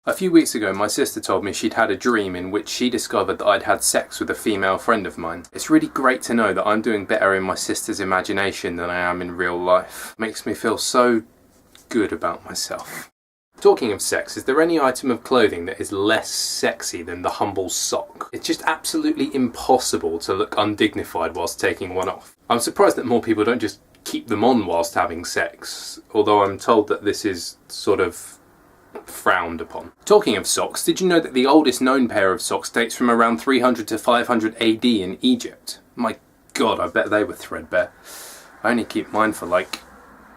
A few weeks ago, my sister told me she'd had a dream in which she discovered that I'd had sex with a female friend of mine. It's really great to know that I'm doing better in my sister's imagination than I am in real life. Makes me feel so good about myself. Talking of sex, is there any item of clothing that is less sexy than the humble sock? It's just absolutely impossible to look undignified whilst taking one off. I'm surprised that more people don't just keep them on whilst having sex, although I'm told that this is sort of frowned upon. Talking of socks, did you know that the oldest known pair of socks dates from around 300 to 500 AD in Egypt? My god, I bet they were threadbare. I only keep mine for like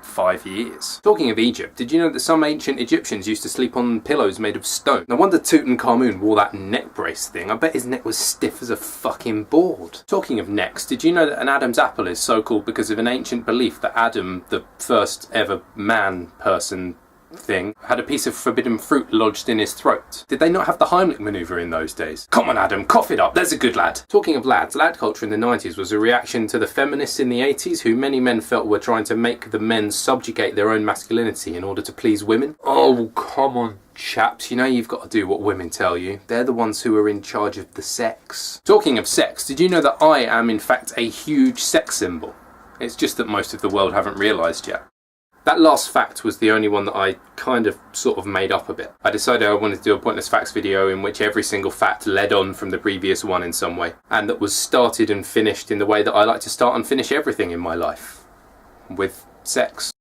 5 years. Talking of Egypt, did you know that some ancient Egyptians used to sleep on pillows made of stone? No wonder Tutankhamun wore that neck brace thing. I bet his neck was stiff as a fucking board. Talking of necks, did you know that an Adam's apple is so called because of an ancient belief that Adam, the first ever man person thing, had a piece of forbidden fruit lodged in his throat? Did they not have the Heimlich manoeuvre in those days? Come on Adam, cough it up, there's a good lad. Talking of lads, lad culture in the 90s was a reaction to the feminists in the 80s who many men felt were trying to make the men subjugate their own masculinity in order to please women. Oh, come on chaps, you know you've got to do what women tell you. They're the ones who are in charge of the sex. Talking of sex, did you know that I am in fact a huge sex symbol? It's just that most of the world haven't realised yet. That last fact was the only one that I kind of sort of made up a bit. I decided I wanted to do a pointless facts video in which every single fact led on from the previous one in some way, and that was started and finished in the way that I like to start and finish everything in my life, with sex.